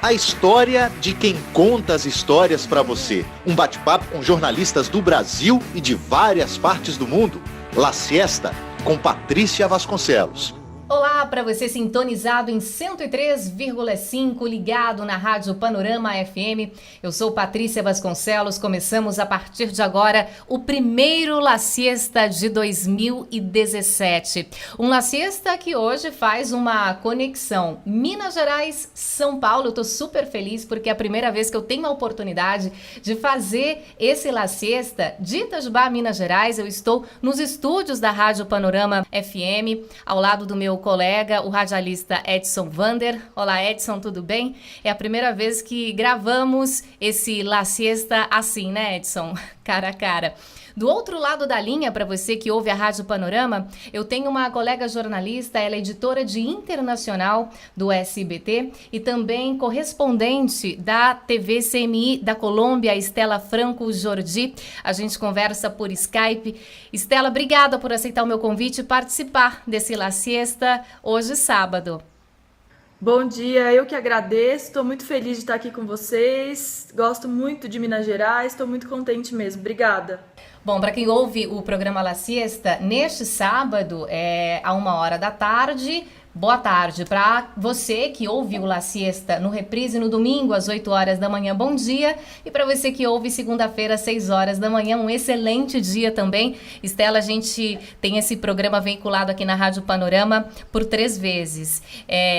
A história de quem conta as histórias para você. Um bate-papo com jornalistas do Brasil e de várias partes do mundo. La Siesta, com Patrícia Vasconcelos. Olá para você sintonizado em 103,5, ligado na Rádio Panorama FM. Eu sou Patrícia Vasconcelos. Começamos a partir de agora o primeiro La Siesta de 2017. Um La Siesta que hoje faz uma conexão Minas Gerais, São Paulo. Eu tô super feliz porque é a primeira vez que eu tenho a oportunidade de fazer esse La Siesta de Itajubá, Minas Gerais. Eu estou nos estúdios da Rádio Panorama FM, ao lado do meu colega, o radialista Edson Vander. Olá, Edson, tudo bem? É a primeira vez que gravamos esse La Siesta assim, né, Edson? Cara a cara. Do outro lado da linha, para você que ouve a Rádio Panorama, eu tenho uma colega jornalista, ela é editora de internacional do SBT e também correspondente da TV CMI da Colômbia, Estela Franco Jordi. A gente conversa por Skype. Estela, obrigada por aceitar o meu convite e participar desse La Siesta hoje, sábado. Bom dia, eu que agradeço, estou muito feliz de estar aqui com vocês, gosto muito de Minas Gerais, estou muito contente mesmo, obrigada. Bom, para quem ouve o programa La Siesta, neste sábado, à 13h, boa tarde. Para você que ouve o La Siesta no reprise no domingo, às 8h da manhã, bom dia. E para você que ouve segunda-feira, às 6h da manhã, um excelente dia também. Estela, a gente tem esse programa veiculado aqui na Rádio Panorama por 3 vezes.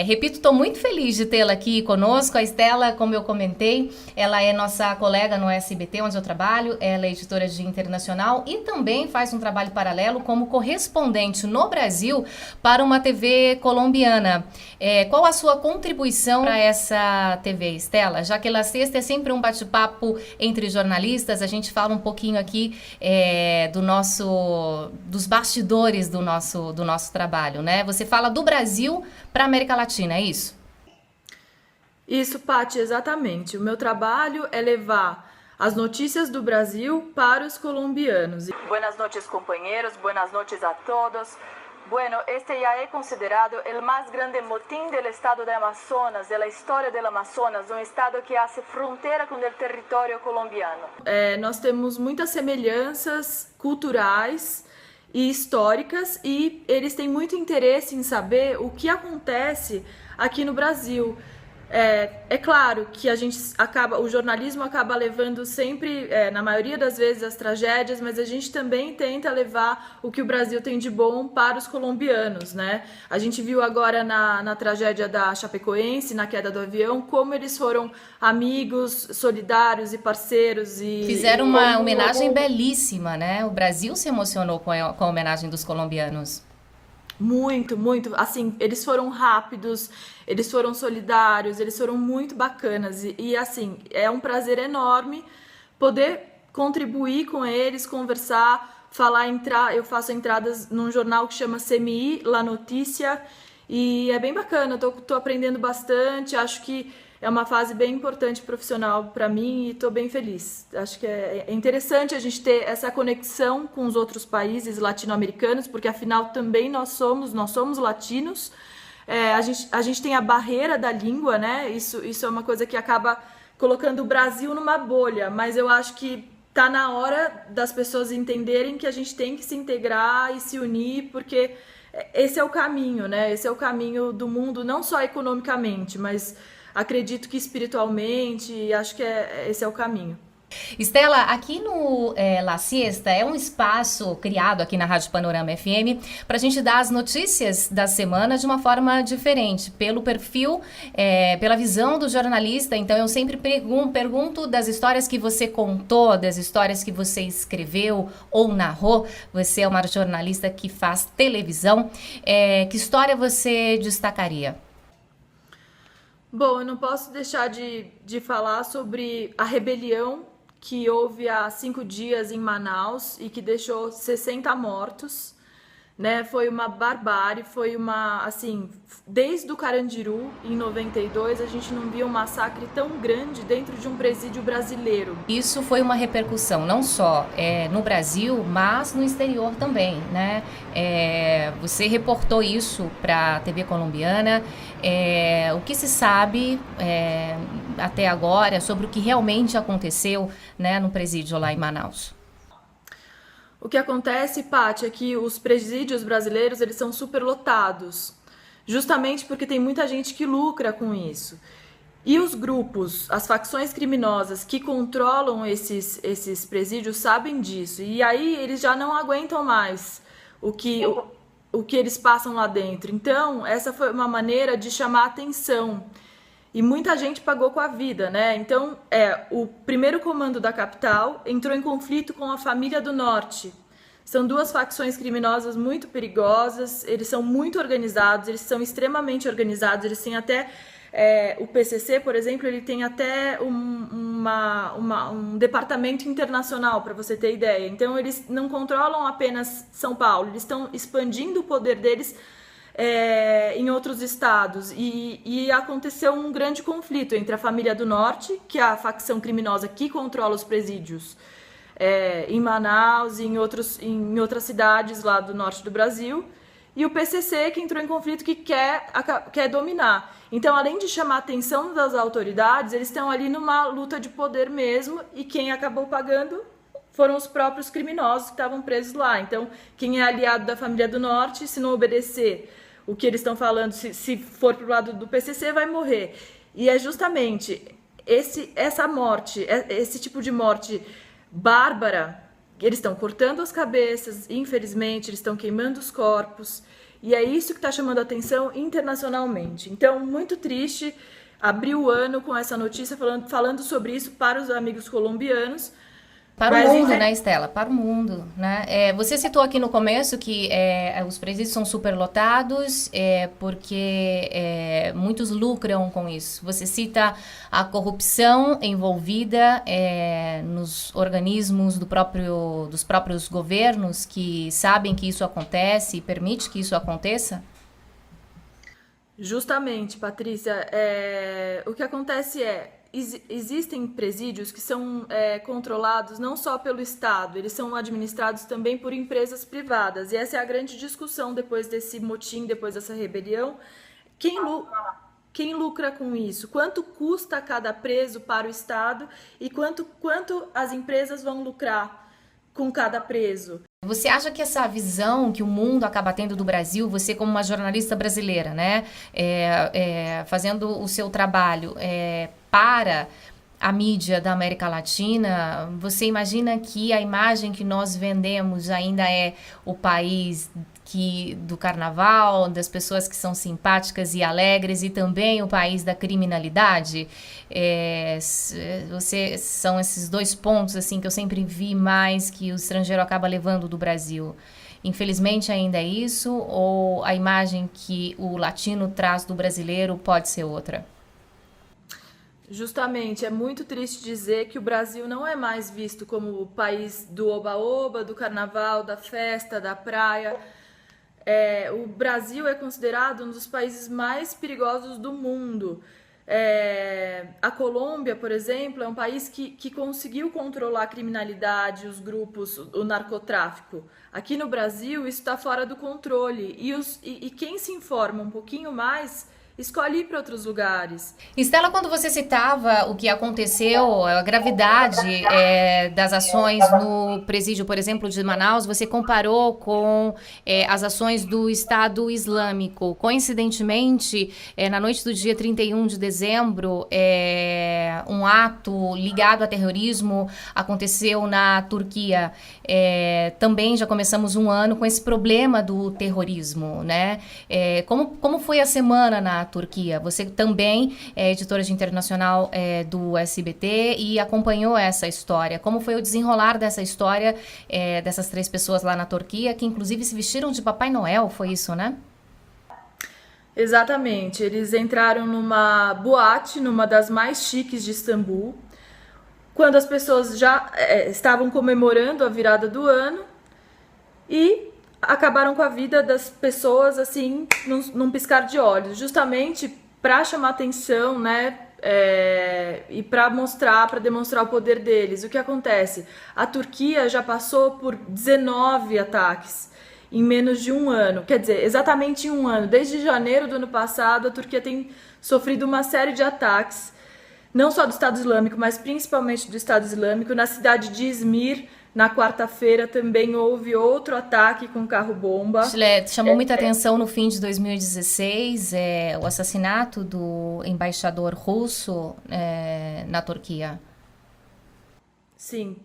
Repito, estou muito feliz de tê-la aqui conosco. A Estela, como eu comentei, ela é nossa colega no SBT, onde eu trabalho. Ela é editora de internacional e também faz um trabalho paralelo como correspondente no Brasil para uma TV colombiana. Qual a sua contribuição para essa TV, Estela? Já que La Siesta é sempre um bate-papo entre jornalistas, a gente fala um pouquinho aqui dos bastidores do nosso trabalho, né? Você fala do Brasil para a América Latina, é isso? Isso, Paty, exatamente. O meu trabalho é levar as notícias do Brasil para os colombianos. Buenas noches, compañeros. Buenas noches a todos. Bueno, este ya es considerado el más grande motín del estado de Amazonas, de la historia del Amazonas, un estado que hace frontera con el territorio colombiano. Nós temos muitas semelhanças culturais e históricas e eles têm muito interesse em saber o que acontece aqui no Brasil. É claro que o jornalismo acaba levando sempre, na maioria das vezes, as tragédias, mas a gente também tenta levar o que o Brasil tem de bom para os colombianos, né? A gente viu agora na tragédia da Chapecoense, na queda do avião, como eles foram amigos, solidários e parceiros. Fizeram uma homenagem belíssima, né? O Brasil se emocionou com a homenagem dos colombianos. Muito, muito. Assim, eles foram rápidos, eles foram solidários, eles foram muito bacanas. E assim, é um prazer enorme poder contribuir com eles, conversar, eu faço entradas num jornal que chama CMI, La Notícia, e é bem bacana, tô aprendendo bastante, acho que é uma fase bem importante profissional para mim e estou bem feliz. Acho que é interessante a gente ter essa conexão com os outros países latino-americanos, porque afinal também nós somos latinos. A gente tem a barreira da língua, né? Isso é uma coisa que acaba colocando o Brasil numa bolha, mas eu acho que tá na hora das pessoas entenderem que a gente tem que se integrar e se unir, porque esse é o caminho, né? Esse é o caminho do mundo, não só economicamente, mas acredito que espiritualmente, acho que esse é o caminho. Estela, aqui no La Siesta é um espaço criado aqui na Rádio Panorama FM para a gente dar as notícias da semana de uma forma diferente, pelo perfil, pela visão do jornalista. Então eu sempre pergunto das histórias que você contou, das histórias que você escreveu ou narrou. Você é uma jornalista que faz televisão. Que história você destacaria? Bom, eu não posso deixar de falar sobre a rebelião que houve há 5 dias em Manaus e que deixou 60 mortos, né? Foi uma barbárie, foi uma, assim, desde o Carandiru, em 92, a gente não via um massacre tão grande dentro de um presídio brasileiro. Isso foi uma repercussão não só no Brasil, mas no exterior também, né? Você reportou isso para a TV colombiana. O que se sabe até agora sobre o que realmente aconteceu, né, no presídio lá em Manaus? O que acontece, Paty, é que os presídios brasileiros, eles são superlotados, justamente porque tem muita gente que lucra com isso. E os grupos, as facções criminosas que controlam esses presídios sabem disso. E aí eles já não aguentam mais o que eles passam lá dentro. Então, essa foi uma maneira de chamar a atenção. E muita gente pagou com a vida, né? Então, o primeiro comando da capital entrou em conflito com a Família do Norte. São duas facções criminosas muito perigosas, eles são muito organizados, eles são extremamente organizados, eles têm até... o PCC, por exemplo, ele tem até um departamento internacional, para você ter ideia. Então, eles não controlam apenas São Paulo, eles estão expandindo o poder deles em outros estados, e aconteceu um grande conflito entre a Família do Norte, que é a facção criminosa que controla os presídios em Manaus e em outras cidades lá do norte do Brasil, e o PCC, que entrou em conflito, que quer dominar. Então, além de chamar a atenção das autoridades, eles estão ali numa luta de poder mesmo, e quem acabou pagando foram os próprios criminosos que estavam presos lá. Então, quem é aliado da Família do Norte, se não obedecer o que eles estão falando, se for pro lado do PCC, vai morrer. E é justamente essa morte, esse tipo de morte bárbara, eles estão cortando as cabeças, infelizmente, eles estão queimando os corpos, e é isso que está chamando a atenção internacionalmente. Então, muito triste abrir o ano com essa notícia falando sobre isso para os amigos colombianos. Para o mundo, né, Estela? Para o mundo, né? Você citou aqui no começo que os presídios são superlotados porque muitos lucram com isso. Você cita a corrupção envolvida nos organismos dos próprios governos que sabem que isso acontece e permite que isso aconteça? Justamente, Patrícia. O que acontece existem presídios que são controlados não só pelo Estado, eles são administrados também por empresas privadas. E essa é a grande discussão depois desse motim, depois dessa rebelião. Quem lucra com isso? Quanto custa cada preso para o Estado e quanto as empresas vão lucrar com cada preso? Você acha que essa visão que o mundo acaba tendo do Brasil, você como uma jornalista brasileira, né, fazendo o seu trabalho para a mídia da América Latina, você imagina que a imagem que nós vendemos ainda é o país do carnaval, das pessoas que são simpáticas e alegres, e também o país da criminalidade? São esses dois pontos assim que eu sempre vi mais que o estrangeiro acaba levando do Brasil. Infelizmente ainda é isso, ou a imagem que o latino traz do brasileiro pode ser outra? Justamente, é muito triste dizer que o Brasil não é mais visto como o país do oba-oba, do carnaval, da festa, da praia. O Brasil é considerado um dos países mais perigosos do mundo. A Colômbia, por exemplo, é um país que conseguiu controlar a criminalidade, os grupos, o narcotráfico. Aqui no Brasil, isso está fora do controle. E quem se informa um pouquinho mais escolhe ir para outros lugares. Estela, quando você citava o que aconteceu, a gravidade das ações no presídio, por exemplo, de Manaus, você comparou com as ações do Estado Islâmico. Coincidentemente, na noite do dia 31 de dezembro, um ato ligado a terrorismo aconteceu na Turquia. Também já começamos um ano com esse problema do terrorismo, né? Como foi a semana na Turquia? Você também é editora de internacional do SBT e acompanhou essa história. Como foi o desenrolar dessa história dessas 3 pessoas lá na Turquia, que inclusive se vestiram de Papai Noel, foi isso, né? Exatamente. Eles entraram numa boate, numa das mais chiques de Istambul, quando as pessoas já estavam comemorando a virada do ano, e acabaram com a vida das pessoas assim num piscar de olhos, justamente para chamar atenção, né? E para demonstrar o poder deles. O que acontece? A Turquia já passou por 19 ataques em menos de um ano, quer dizer, exatamente em um ano. Desde janeiro do ano passado, a Turquia tem sofrido uma série de ataques, não só do Estado Islâmico, mas principalmente do Estado Islâmico. Na cidade de Izmir, na quarta-feira, também houve outro ataque com carro-bomba. Chamou muita atenção no fim de 2016 o assassinato do embaixador russo na Turquia. Sim,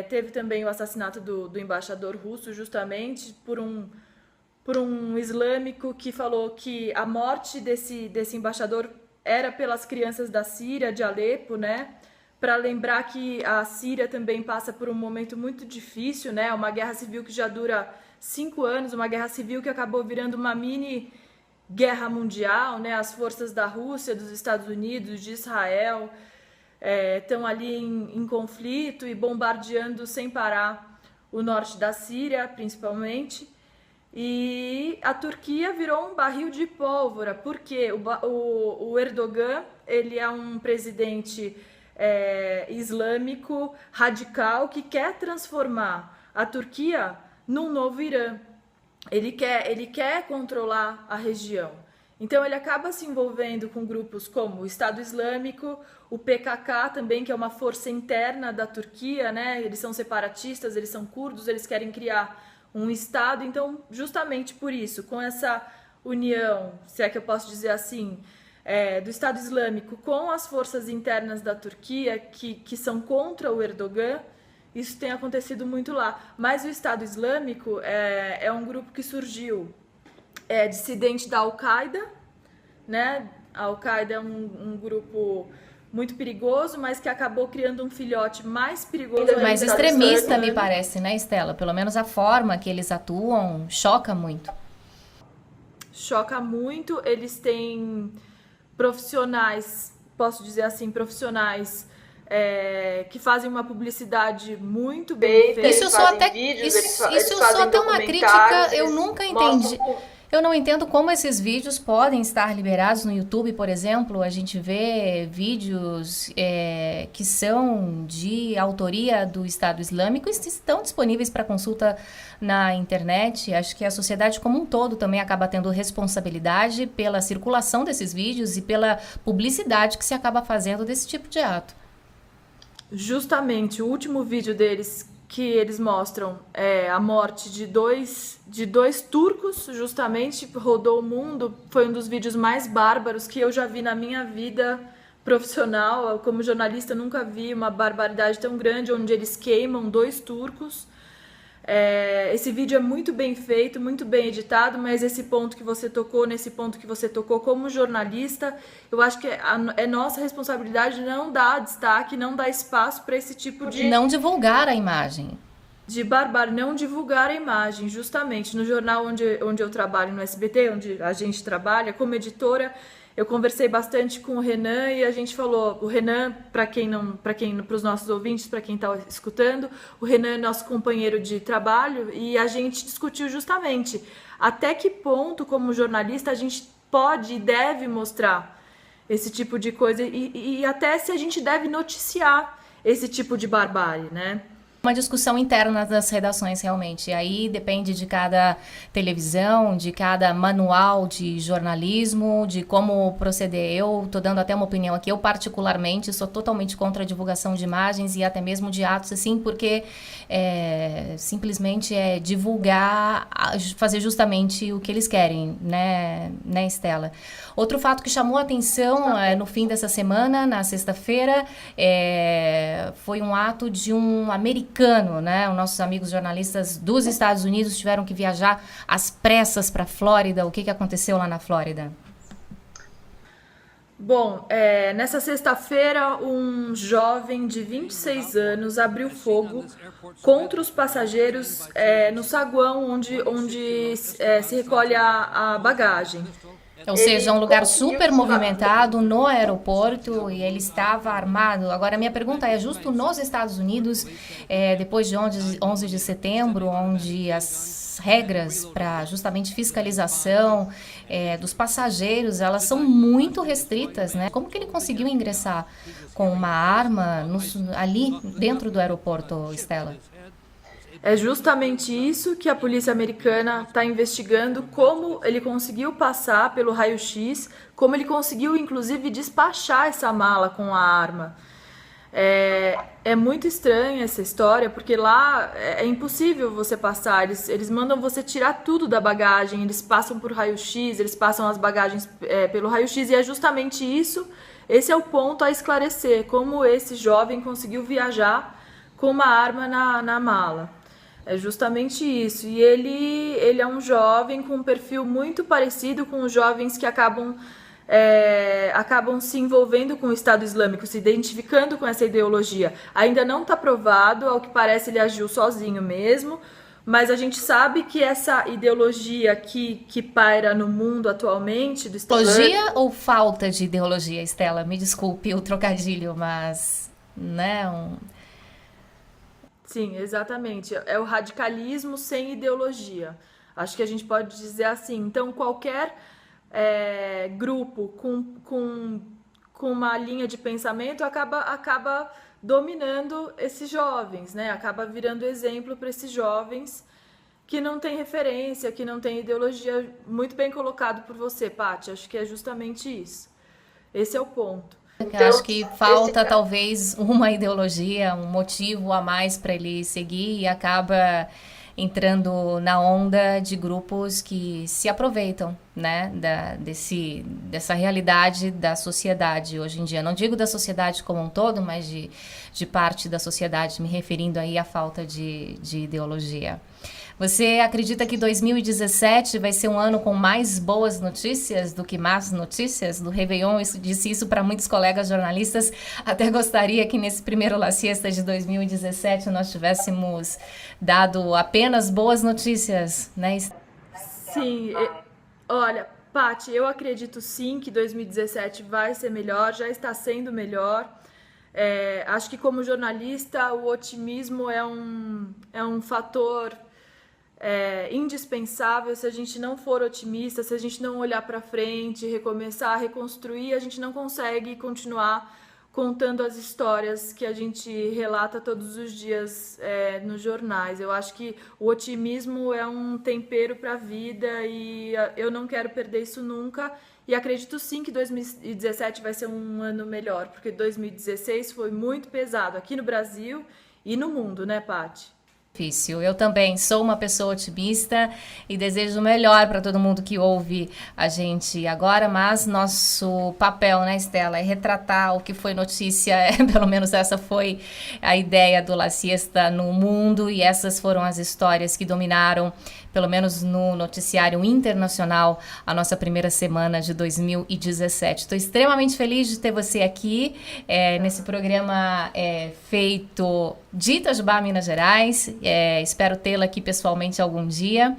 teve também o assassinato do embaixador russo, justamente por um islâmico que falou que a morte desse embaixador era pelas crianças da Síria, de Alepo, né? Para lembrar que a Síria também passa por um momento muito difícil, né? Uma guerra civil que já dura 5 anos, uma guerra civil que acabou virando uma mini guerra mundial, né? As forças da Rússia, dos Estados Unidos, de Israel estão ali em conflito e bombardeando sem parar o norte da Síria, principalmente. E a Turquia virou um barril de pólvora, porque o Erdogan, ele é um presidente islâmico radical que quer transformar a Turquia num novo Irã. Ele quer controlar a região. Então ele acaba se envolvendo com grupos como o Estado Islâmico, o PKK também, que é uma força interna da Turquia, né? Eles são separatistas, eles são curdos, eles querem criar um Estado. Então, justamente por isso, com essa união, se é que eu posso dizer assim, do Estado Islâmico com as forças internas da Turquia, que são contra o Erdogan, isso tem acontecido muito lá. Mas o Estado Islâmico é um grupo que surgiu dissidente da Al-Qaeda, né? A Al-Qaeda é um grupo muito perigoso, mas que acabou criando um filhote mais perigoso. Mais extremista, me parece, né, Estela? Pelo menos a forma que eles atuam choca muito. Choca muito. Eles têm profissionais, posso dizer assim, profissionais que fazem uma publicidade muito bem feita. Isso eu sou até uma crítica, eu nunca entendi. Eu não entendo como esses vídeos podem estar liberados no YouTube, por exemplo. A gente vê vídeos que são de autoria do Estado Islâmico e estão disponíveis para consulta na internet. Acho que a sociedade como um todo também acaba tendo responsabilidade pela circulação desses vídeos e pela publicidade que se acaba fazendo desse tipo de ato. Justamente, o último vídeo deles que eles mostram a morte de dois turcos, justamente, rodou o mundo. Foi um dos vídeos mais bárbaros que eu já vi na minha vida profissional. Como jornalista, eu nunca vi uma barbaridade tão grande, onde eles queimam 2 turcos. Esse vídeo é muito bem feito, muito bem editado, mas nesse ponto que você tocou como jornalista, eu acho que é nossa responsabilidade não dar destaque, não dar espaço para esse tipo de... Não divulgar a imagem. De barbárie, não divulgar a imagem, justamente. No jornal onde eu trabalho, no SBT, onde a gente trabalha, como editora, eu conversei bastante com o Renan e a gente falou, o Renan, para os nossos ouvintes, para quem está escutando, o Renan é nosso companheiro de trabalho e a gente discutiu justamente até que ponto, como jornalista, a gente pode e deve mostrar esse tipo de coisa e até se a gente deve noticiar esse tipo de barbárie, né? Uma discussão interna das redações, realmente. Aí depende de cada televisão, de cada manual de jornalismo, de como proceder. Eu estou dando até uma opinião aqui. Eu, particularmente, sou totalmente contra a divulgação de imagens e até mesmo de atos, assim, porque simplesmente divulgar, fazer justamente o que eles querem, né, Estela? Outro fato que chamou a atenção no fim dessa semana, na sexta-feira, foi um ato de um americano, né? Os nossos amigos jornalistas dos Estados Unidos tiveram que viajar às pressas para a Flórida. O que aconteceu lá na Flórida? Bom, nessa sexta-feira, um jovem de 26 anos abriu fogo contra os passageiros no saguão onde se recolhe a bagagem. Ou seja, um lugar super movimentado no aeroporto e ele estava armado. Agora, minha pergunta é, justo nos Estados Unidos, depois de 11 de setembro, onde as regras para justamente fiscalização dos passageiros, elas são muito restritas, né? Como que ele conseguiu ingressar com uma arma ali dentro do aeroporto, Stella? É justamente isso que a polícia americana está investigando, como ele conseguiu passar pelo raio-x, como ele conseguiu, inclusive, despachar essa mala com a arma. É muito estranha essa história, porque lá é impossível você passar, eles mandam você tirar tudo da bagagem, eles passam por raio-x, eles passam as bagagens pelo raio-x, e é justamente isso, esse é o ponto a esclarecer, como esse jovem conseguiu viajar com uma arma na mala. É justamente isso. E ele é um jovem com um perfil muito parecido com os jovens que acabam se envolvendo com o Estado Islâmico, se identificando com essa ideologia. Ainda não está provado, ao que parece ele agiu sozinho mesmo, mas a gente sabe que essa ideologia que paira no mundo atualmente... Ideologia ou falta de ideologia, Stella? Me desculpe o trocadilho, mas... né, Sim, exatamente. É o radicalismo sem ideologia. Acho que a gente pode dizer assim. Então, qualquer grupo com uma linha de pensamento acaba dominando esses jovens, né? Acaba virando exemplo para esses jovens que não tem referência, que não tem ideologia. Muito bem colocado por você, Paty. Acho que é justamente isso. Esse é o ponto. Eu acho que falta talvez uma ideologia, um motivo a mais para ele seguir e acaba entrando na onda de grupos que se aproveitam, né, dessa realidade da sociedade hoje em dia. Não digo da sociedade como um todo, mas de parte da sociedade, me referindo aí à falta de ideologia. Você acredita que 2017 vai ser um ano com mais boas notícias do que más notícias? Do Réveillon, disse isso para muitos colegas jornalistas. Até gostaria que nesse primeiro La Siesta de 2017 nós tivéssemos dado apenas boas notícias, né? Sim, olha, Paty, eu acredito sim que 2017 vai ser melhor, já está sendo melhor. Acho que como jornalista o otimismo é um fator indispensável. Se a gente não for otimista, se a gente não olhar para frente, recomeçar, reconstruir, a gente não consegue continuar contando as histórias que a gente relata todos os dias nos jornais. Eu acho que o otimismo é um tempero para a vida e eu não quero perder isso nunca. E acredito sim que 2017 vai ser um ano melhor, porque 2016 foi muito pesado aqui no Brasil e no mundo, né, Paty? Difícil. Eu também sou uma pessoa otimista e desejo o melhor para todo mundo que ouve a gente agora, mas nosso papel, né, Stella, é retratar o que foi notícia, pelo menos essa foi a ideia do La Siesta no mundo e essas foram as histórias que dominaram, pelo menos no noticiário internacional, a nossa primeira semana de 2017. Estou extremamente feliz de ter você aqui nesse programa feito de Itajubá, Minas Gerais. Espero tê-la aqui pessoalmente algum dia.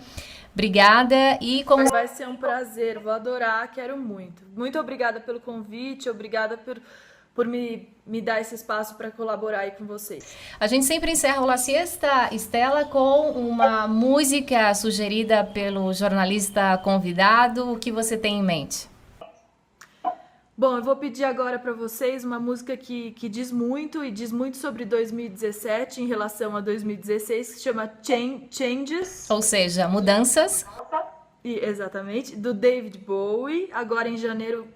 Obrigada e como... Vai ser um prazer, vou adorar, quero muito. Muito obrigada pelo convite, obrigada por me dar esse espaço para colaborar aí com vocês. A gente sempre encerra o La Siesta, Stella, com uma música sugerida pelo jornalista convidado. O que você tem em mente? Bom, eu vou pedir agora para vocês uma música que diz muito e diz muito sobre 2017 em relação a 2016, que se chama Changes. Ou seja, mudanças. Exatamente, do David Bowie. Agora em janeiro,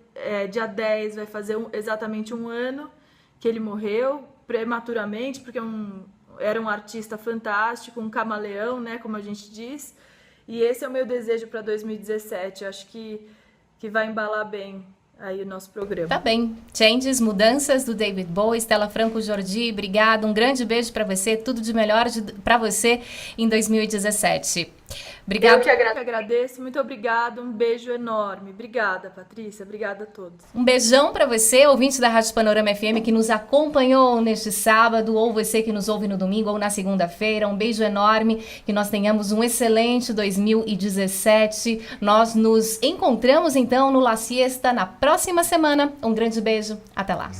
dia 10, vai fazer exatamente um ano que ele morreu prematuramente, porque era um artista fantástico, um camaleão, né, como a gente diz. E esse é o meu desejo para 2017. Eu acho que vai embalar bem aí o nosso programa. Tá bem. Changes, mudanças do David Bowie. Stella Franco Jordi, obrigada. Um grande beijo para você. Tudo de melhor para você em 2017. Obrigada. Eu que agradeço, muito obrigada, um beijo enorme. Obrigada, Patrícia, obrigada a todos. Um beijão para você, ouvinte da Rádio Panorama FM, que nos acompanhou neste sábado, ou você que nos ouve no domingo ou na segunda-feira. Um beijo enorme, que nós tenhamos um excelente 2017. Nós nos encontramos, então, no La Siesta na próxima semana. Um grande beijo, até lá.